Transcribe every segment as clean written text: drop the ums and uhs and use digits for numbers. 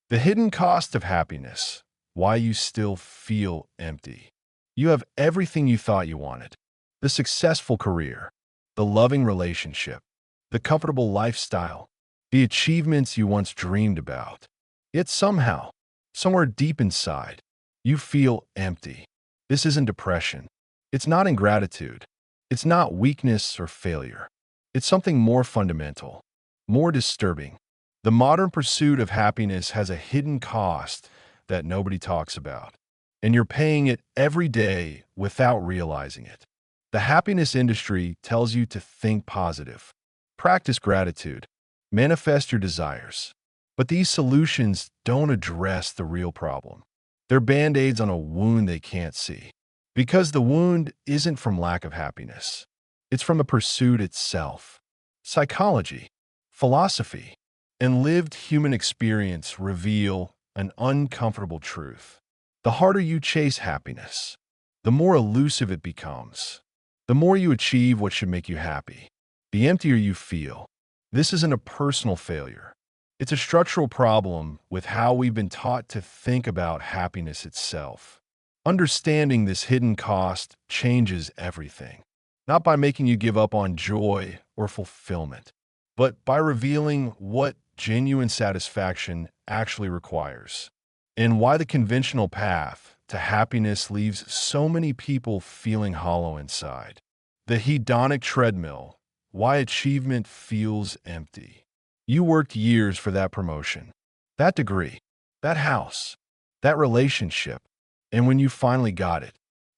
The hidden cost of happiness. Why you still feel empty. You have everything you thought you wanted. The successful career, the loving relationship, the comfortable lifestyle, the achievements you once dreamed about. Yet somehow, somewhere deep inside, you feel empty. This isn't depression. It's not ingratitude. It's not weakness or failure. It's something more fundamental, more disturbing. The modern pursuit of happiness has a hidden cost that nobody talks about, and you're paying it every day without realizing it. The happiness industry tells you to think positive, practice gratitude, manifest your desires. But these solutions don't address the real problem. They're band-aids on a wound they can't see. Because the wound isn't from lack of happiness. It's from the pursuit itself. Psychology, philosophy, and lived human experience reveal an uncomfortable truth. The harder you chase happiness, the more elusive it becomes. The more you achieve what should make you happy, the emptier you feel. This isn't a personal failure. It's a structural problem with how we've been taught to think about happiness itself. Understanding this hidden cost changes everything, not by making you give up on joy or fulfillment, but by revealing what genuine satisfaction actually requires, and why the conventional path to happiness leaves so many people feeling hollow inside. The hedonic treadmill, why achievement feels empty. You worked years for that promotion, that degree, that house, that relationship, and when you finally got it,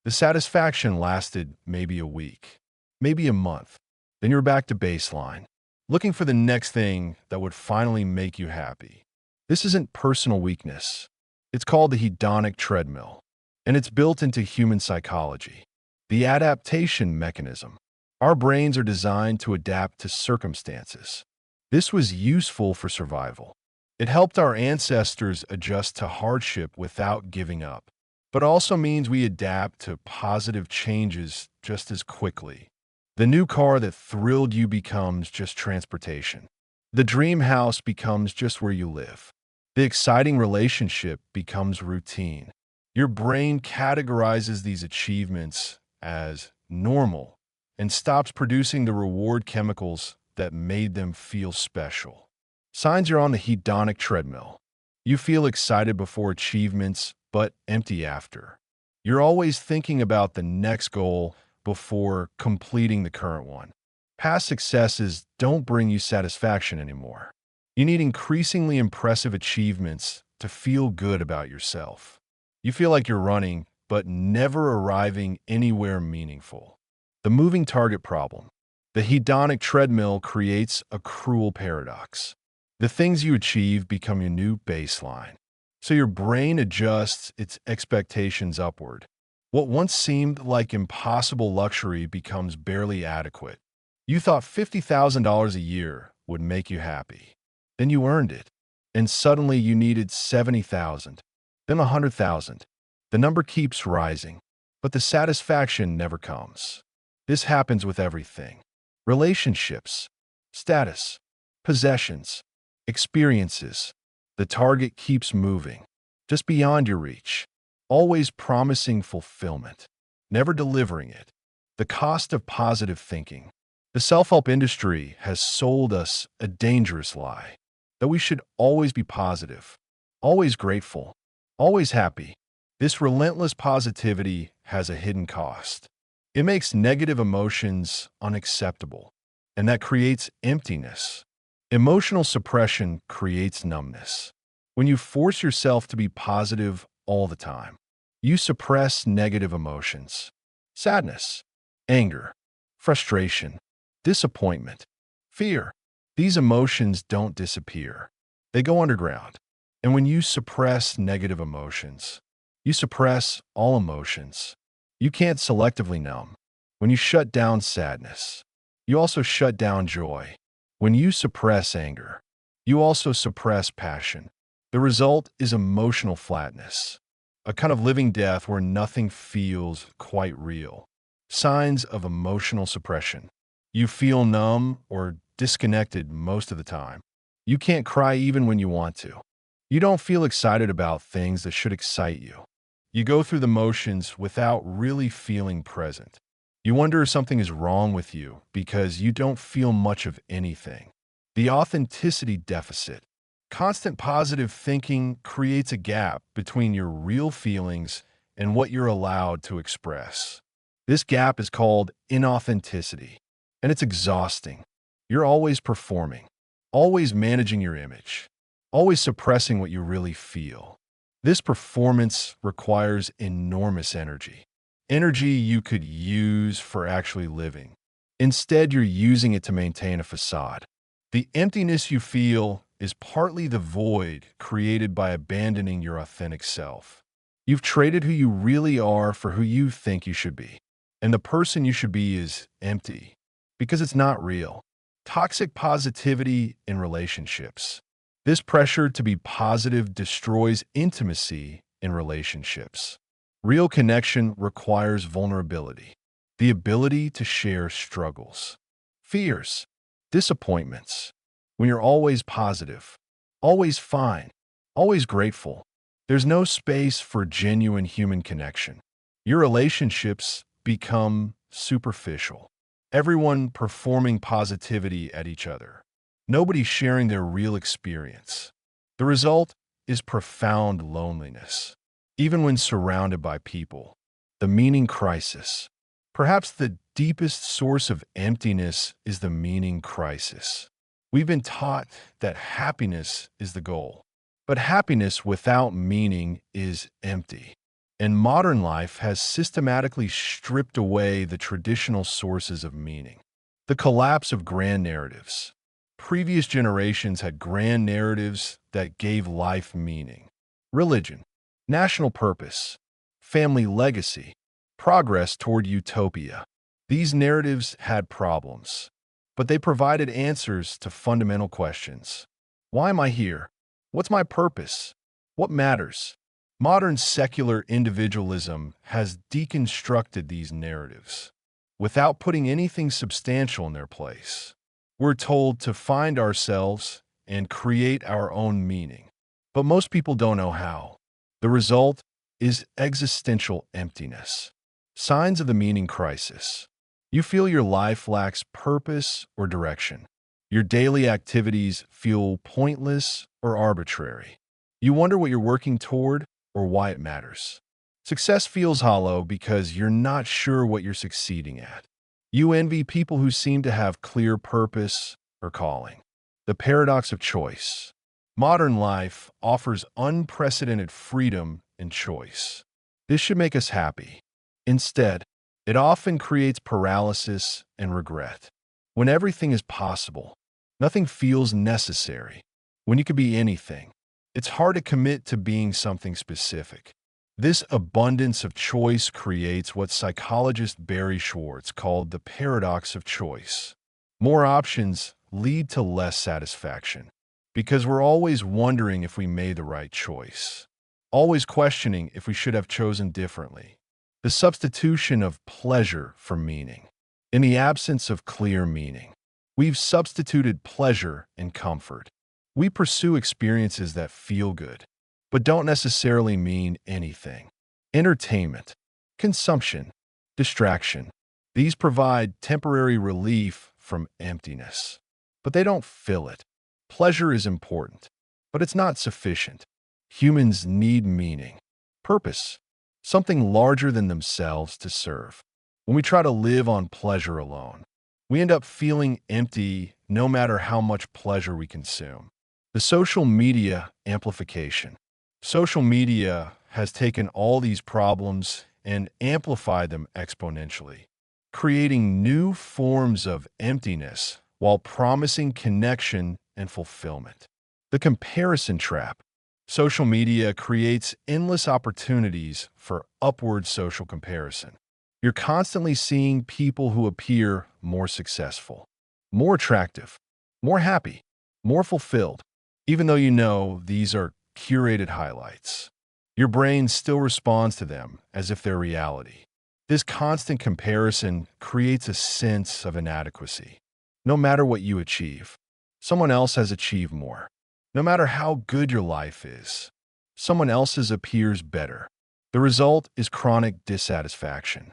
the satisfaction lasted maybe a week, maybe a month. Then you're back to baseline, looking for the next thing that would finally make you happy. This isn't personal weakness. It's called the hedonic treadmill, and it's built into human psychology. The adaptation mechanism. Our brains are designed to adapt to circumstances. This was useful for survival. It helped our ancestors adjust to hardship without giving up, but also means we adapt to positive changes just as quickly. The new car that thrilled you becomes just transportation. The dream house becomes just where you live. The exciting relationship becomes routine. Your brain categorizes these achievements as normal and stops producing the reward chemicals that made them feel special. Signs you're on the hedonic treadmill. You feel excited before achievements, but empty after. You're always thinking about the next goal before completing the current one. Past successes don't bring you satisfaction anymore. You need increasingly impressive achievements to feel good about yourself. You feel like you're running, but never arriving anywhere meaningful. The moving target problem. The hedonic treadmill creates a cruel paradox. The things you achieve become your new baseline. So your brain adjusts its expectations upward. What once seemed like impossible luxury becomes barely adequate. You thought $50,000 a year would make you happy. Then you earned it, and suddenly you needed 70,000, then 100,000. The number keeps rising, but the satisfaction never comes. This happens with everything. Relationships, status, possessions, experiences. The target keeps moving, just beyond your reach, always promising fulfillment, never delivering it. The cost of positive thinking. The self-help industry has sold us a dangerous lie, that we should always be positive, always grateful, always happy. This relentless positivity has a hidden cost. It makes negative emotions unacceptable, and that creates emptiness. Emotional suppression creates numbness. When you force yourself to be positive all the time, you suppress negative emotions. Sadness, anger, frustration, disappointment, fear. These emotions don't disappear. They go underground. And when you suppress negative emotions, you suppress all emotions. You can't selectively numb. When you shut down sadness, you also shut down joy. When you suppress anger, you also suppress passion. The result is emotional flatness, a kind of living death where nothing feels quite real. Signs of emotional suppression. You feel numb or disconnected most of the time. You can't cry even when you want to. You don't feel excited about things that should excite you. You go through the motions without really feeling present. You wonder if something is wrong with you because you don't feel much of anything. The authenticity deficit. Constant positive thinking creates a gap between your real feelings and what you're allowed to express. This gap is called inauthenticity, and it's exhausting. You're always performing, always managing your image, always suppressing what you really feel. This performance requires enormous energy, energy you could use for actually living. Instead, you're using it to maintain a facade. The emptiness you feel is partly the void created by abandoning your authentic self. You've traded who you really are for who you think you should be. And the person you should be is empty because it's not real. Toxic positivity in relationships. This pressure to be positive destroys intimacy in relationships. Real connection requires vulnerability, the ability to share struggles, fears, disappointments. When you're always positive, always fine, always grateful, there's no space for genuine human connection. Your relationships become superficial. Everyone performing positivity at each other. Nobody sharing their real experience. The result is profound loneliness, even when surrounded by people. The meaning crisis. Perhaps the deepest source of emptiness is the meaning crisis. We've been taught that happiness is the goal, but happiness without meaning is empty. And modern life has systematically stripped away the traditional sources of meaning. The collapse of grand narratives. Previous generations had grand narratives that gave life meaning. Religion, national purpose, family legacy, progress toward utopia. These narratives had problems, but they provided answers to fundamental questions. Why am I here? What's my purpose? What matters? Modern secular individualism has deconstructed these narratives without putting anything substantial in their place. We're told to find ourselves and create our own meaning, but most people don't know how. The result is existential emptiness. Signs of the meaning crisis. You feel your life lacks purpose or direction. Your daily activities feel pointless or arbitrary. You wonder what you're working toward or why it matters. Success feels hollow because you're not sure what you're succeeding at. You envy people who seem to have clear purpose or calling. The paradox of choice. Modern life offers unprecedented freedom and choice. This should make us happy. Instead, it often creates paralysis and regret. When everything is possible, nothing feels necessary. When you could be anything, it's hard to commit to being something specific. This abundance of choice creates what psychologist Barry Schwartz called the paradox of choice. More options lead to less satisfaction because we're always wondering if we made the right choice, always questioning if we should have chosen differently. The substitution of pleasure for meaning. In the absence of clear meaning, we've substituted pleasure and comfort. We pursue experiences that feel good, but don't necessarily mean anything. Entertainment, consumption, distraction. These provide temporary relief from emptiness, but they don't fill it. Pleasure is important, but it's not sufficient. Humans need meaning, purpose, something larger than themselves to serve. When we try to live on pleasure alone, we end up feeling empty no matter how much pleasure we consume. The social media amplification. Social media has taken all these problems and amplified them exponentially, creating new forms of emptiness while promising connection and fulfillment. The comparison trap. Social media creates endless opportunities for upward social comparison. You're constantly seeing people who appear more successful, more attractive, more happy, more fulfilled, even though you know these are curated highlights. Your brain still responds to them as if they're reality. This constant comparison creates a sense of inadequacy. No matter what you achieve, someone else has achieved more. No matter how good your life is, someone else's appears better. The result is chronic dissatisfaction.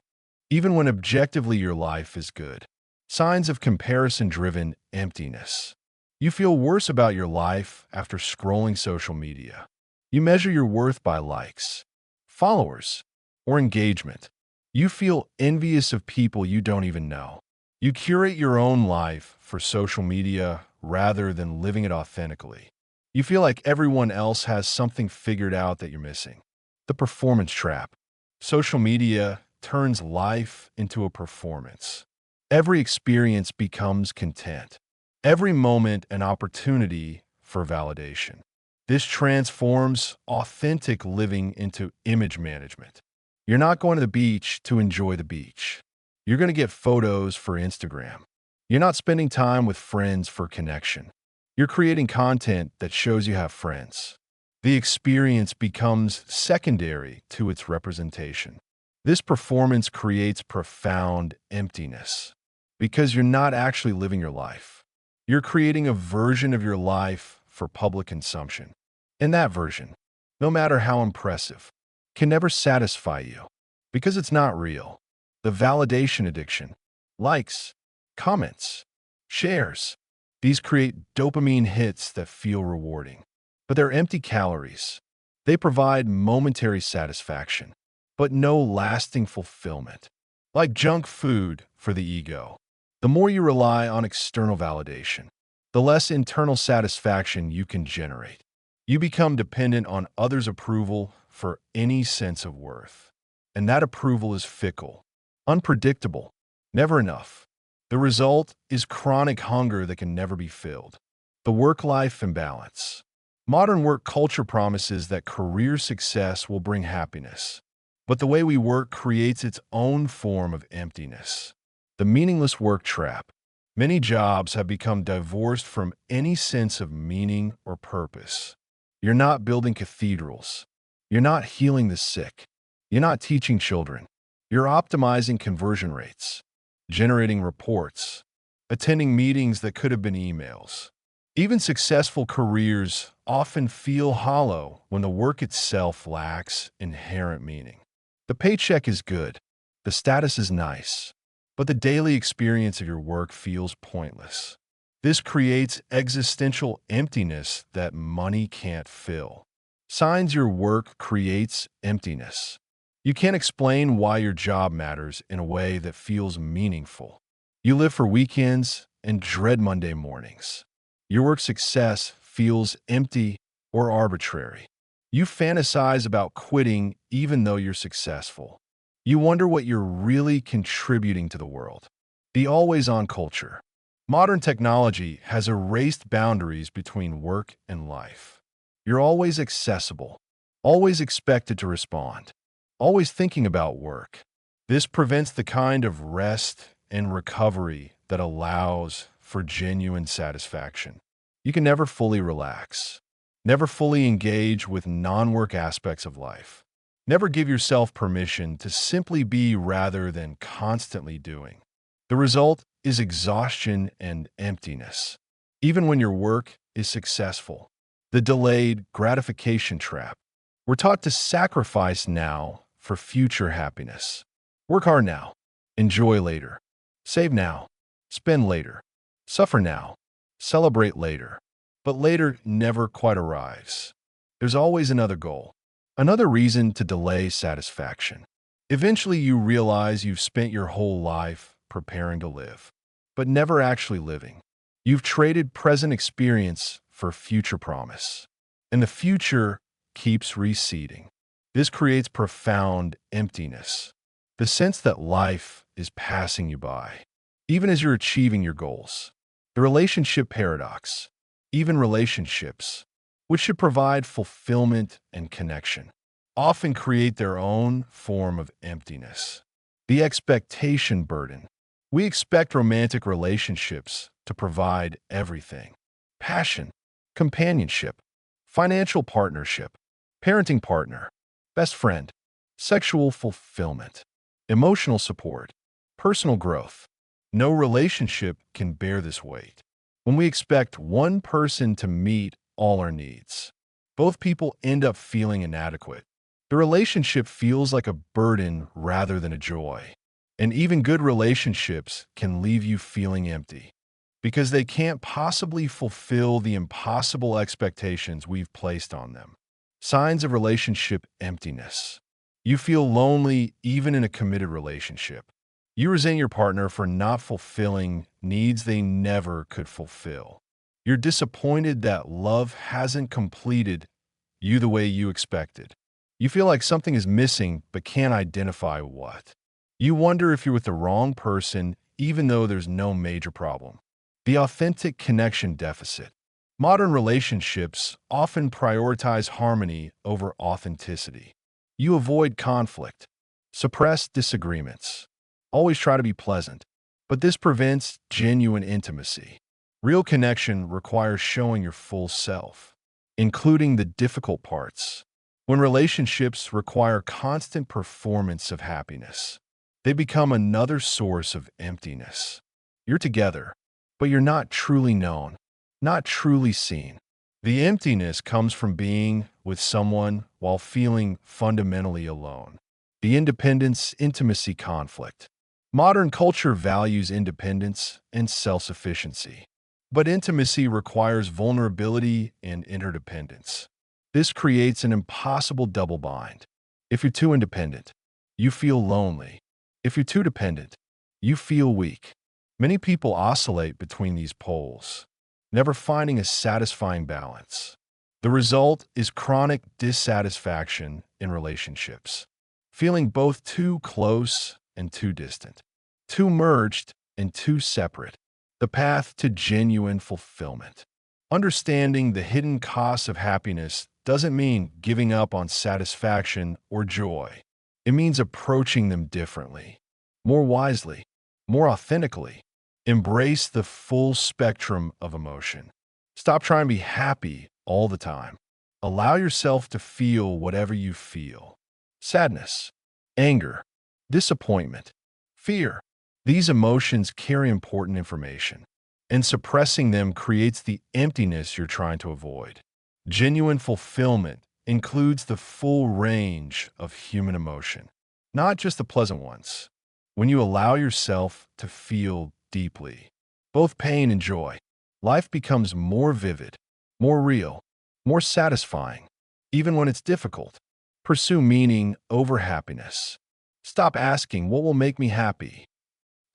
Even when objectively your life is good. Signs of comparison-driven emptiness. You feel worse about your life after scrolling social media. You measure your worth by likes, followers, or engagement. You feel envious of people you don't even know. You curate your own life for social media rather than living it authentically. You feel like everyone else has something figured out that you're missing. The performance trap. Social media turns life into a performance. Every experience becomes content. Every moment an opportunity for validation. This transforms authentic living into image management. You're not going to the beach to enjoy the beach. You're going to get photos for Instagram. You're not spending time with friends for connection. You're creating content that shows you have friends. The experience becomes secondary to its representation. This performance creates profound emptiness because you're not actually living your life. You're creating a version of your life for public consumption. And that version, no matter how impressive, can never satisfy you because it's not real. The validation addiction, likes, comments, shares, these create dopamine hits that feel rewarding. But they're empty calories. They provide momentary satisfaction, but no lasting fulfillment. Like junk food for the ego. The more you rely on external validation, the less internal satisfaction you can generate. You become dependent on others' approval for any sense of worth. And that approval is fickle, unpredictable, never enough. The result is chronic hunger that can never be filled. The work-life imbalance. Modern work culture promises that career success will bring happiness. But the way we work creates its own form of emptiness. The meaningless work trap. Many jobs have become divorced from any sense of meaning or purpose. You're not building cathedrals. You're not healing the sick. You're not teaching children. You're optimizing conversion rates, generating reports, attending meetings that could have been emails. Even successful careers often feel hollow when the work itself lacks inherent meaning. The paycheck is good. The status is nice. But the daily experience of your work feels pointless. This creates existential emptiness that money can't fill. Signs your work creates emptiness. You can't explain why your job matters in a way that feels meaningful. You live for weekends and dread Monday mornings. Your work success feels empty or arbitrary. You fantasize about quitting even though you're successful. You wonder what you're really contributing to the world. The always-on culture. Modern technology has erased boundaries between work and life. You're always accessible, always expected to respond, always thinking about work. This prevents the kind of rest and recovery that allows for genuine satisfaction. You can never fully relax, never fully engage with non-work aspects of life. Never give yourself permission to simply be rather than constantly doing. The result is exhaustion and emptiness, even when your work is successful. The delayed gratification trap. We're taught to sacrifice now for future happiness. Work hard now, enjoy later. Save now, spend later. Suffer now, celebrate later. But later never quite arrives. There's always another goal, another reason to delay satisfaction. Eventually you realize you've spent your whole life preparing to live, but never actually living. You've traded present experience for future promise, and the future keeps receding. This creates profound emptiness, the sense that life is passing you by, even as you're achieving your goals. The relationship paradox. Even relationships, which should provide fulfillment and connection, often create their own form of emptiness. The expectation burden. We expect romantic relationships to provide everything: passion, companionship, financial partnership, parenting partner, best friend, sexual fulfillment, emotional support, personal growth. No relationship can bear this weight. When we expect one person to meet all our needs. Both people end up feeling inadequate. The relationship feels like a burden rather than a joy. And even good relationships can leave you feeling empty because they can't possibly fulfill the impossible expectations we've placed on them. Signs of relationship emptiness. You feel lonely even in a committed relationship. You resent your partner for not fulfilling needs they never could fulfill. You're disappointed that love hasn't completed you the way you expected. You feel like something is missing but can't identify what. You wonder if you're with the wrong person even though there's no major problem. The authentic connection deficit. Modern relationships often prioritize harmony over authenticity. You avoid conflict, suppress disagreements, always try to be pleasant, but this prevents genuine intimacy. Real connection requires showing your full self, including the difficult parts. When relationships require constant performance of happiness, they become another source of emptiness. You're together, but you're not truly known, not truly seen. The emptiness comes from being with someone while feeling fundamentally alone. The independence-intimacy conflict. Modern culture values independence and self-sufficiency, but intimacy requires vulnerability and interdependence. This creates an impossible double bind. If you're too independent, you feel lonely. If you're too dependent, you feel weak. Many people oscillate between these poles, never finding a satisfying balance. The result is chronic dissatisfaction in relationships, feeling both too close and too distant, too merged and too separate. The path to genuine fulfillment. Understanding the hidden costs of happiness doesn't mean giving up on satisfaction or joy. It means approaching them differently, more wisely, more authentically. Embrace the full spectrum of emotion. Stop trying to be happy all the time. Allow yourself to feel whatever you feel. Sadness, anger, disappointment, fear. These emotions carry important information, and suppressing them creates the emptiness you're trying to avoid. Genuine fulfillment includes the full range of human emotion, not just the pleasant ones. When you allow yourself to feel deeply, both pain and joy, life becomes more vivid, more real, more satisfying. Even when it's difficult, pursue meaning over happiness. Stop asking, what will make me happy?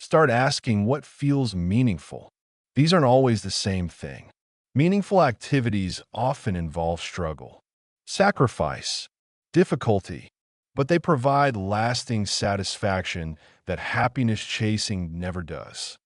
Start asking, what feels meaningful? These aren't always the same thing. Meaningful activities often involve struggle, sacrifice, difficulty, but they provide lasting satisfaction that happiness chasing never does.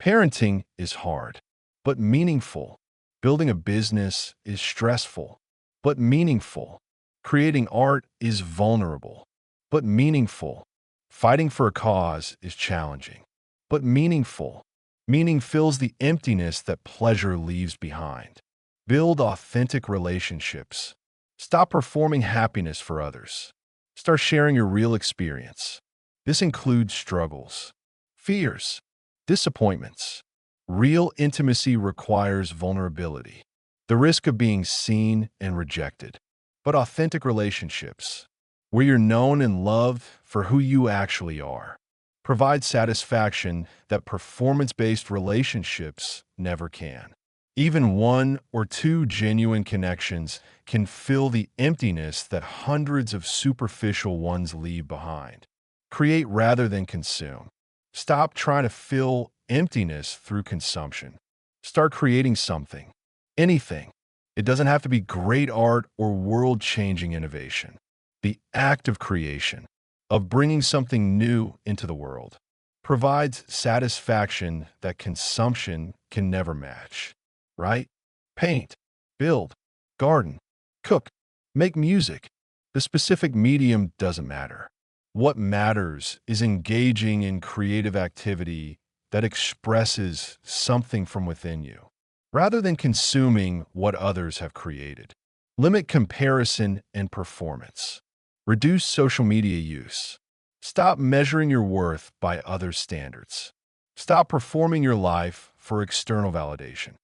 Parenting is hard, but meaningful. Building a business is stressful, but meaningful. Creating art is vulnerable, but meaningful. Fighting for a cause is challenging, but meaningful. Meaning fills the emptiness that pleasure leaves behind. Build authentic relationships. Stop performing happiness for others. Start sharing your real experience. This includes struggles, fears, disappointments. Real intimacy requires vulnerability, the risk of being seen and rejected. But authentic relationships, where you're known and loved for who you actually are, provide satisfaction that performance-based relationships never can. Even one or two genuine connections can fill the emptiness that hundreds of superficial ones leave behind. Create rather than consume. Stop trying to fill emptiness through consumption. Start creating something. Anything. It doesn't have to be great art or world-changing innovation. The act of creation, of bringing something new into the world, provides satisfaction that consumption can never match. Right? Paint, build, garden, cook, make music. The specific medium doesn't matter. What matters is engaging in creative activity that expresses something from within you, rather than consuming what others have created. Limit comparison and performance. Reduce social media use. Stop measuring your worth by other standards. Stop performing your life for external validation.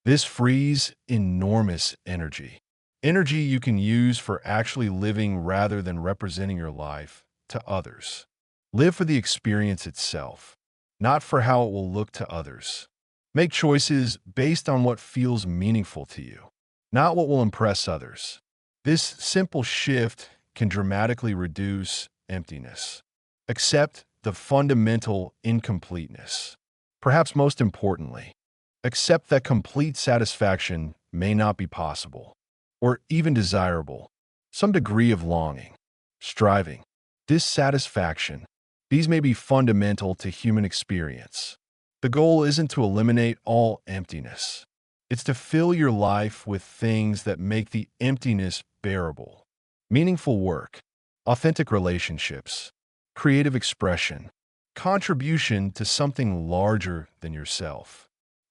This frees enormous energy. Energy you can use for actually living rather than representing your life to others. Live for the experience itself, not for how it will look to others. Make choices based on what feels meaningful to you, not what will impress others. This simple shift can dramatically reduce emptiness. Accept the fundamental incompleteness. Perhaps most importantly, accept that complete satisfaction may not be possible, or even desirable. Some degree of longing, striving, dissatisfaction, these may be fundamental to human experience. The goal isn't to eliminate all emptiness. It's to fill your life with things that make the emptiness bearable. Meaningful work, authentic relationships, creative expression, contribution to something larger than yourself.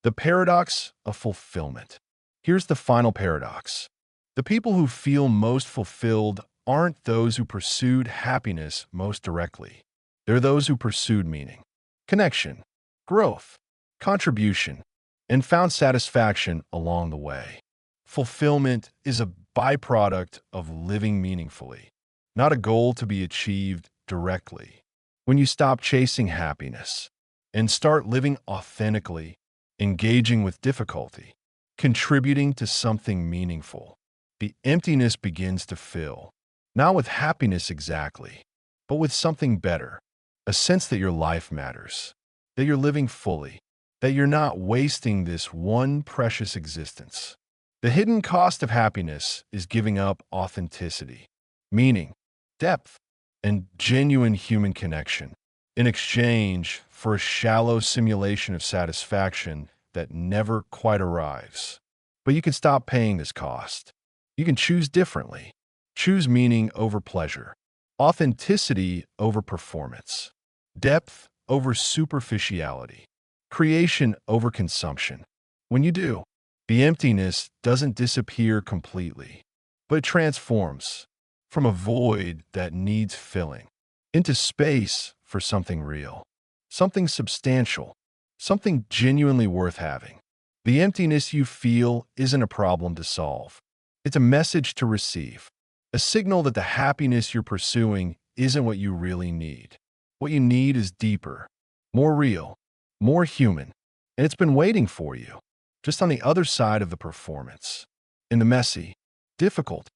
The paradox of fulfillment. Here's the final paradox. The people who feel most fulfilled aren't those who pursued happiness most directly. They're those who pursued meaning, connection, growth, contribution, and found satisfaction along the way. Fulfillment is a byproduct of living meaningfully, not a goal to be achieved directly. When you stop chasing happiness and start living authentically, engaging with difficulty, contributing to something meaningful, the emptiness begins to fill, not with happiness exactly, but with something better, a sense that your life matters, that you're living fully, that you're not wasting this one precious existence. The hidden cost of happiness is giving up authenticity, meaning, depth, and genuine human connection in exchange for a shallow simulation of satisfaction that never quite arrives. But you can stop paying this cost. You can choose differently. Choose meaning over pleasure, authenticity over performance, depth over superficiality, creation over consumption. When you do, the emptiness doesn't disappear completely, but it transforms from a void that needs filling into space for something real, something substantial, something genuinely worth having. The emptiness you feel isn't a problem to solve. It's a message to receive, a signal that the happiness you're pursuing isn't what you really need. What you need is deeper, more real, more human, and it's been waiting for you, just on the other side of the performance, in the messy, difficult,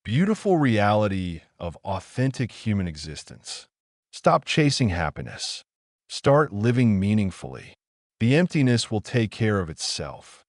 beautiful reality of authentic human existence. Stop chasing happiness. Start living meaningfully. The emptiness will take care of itself.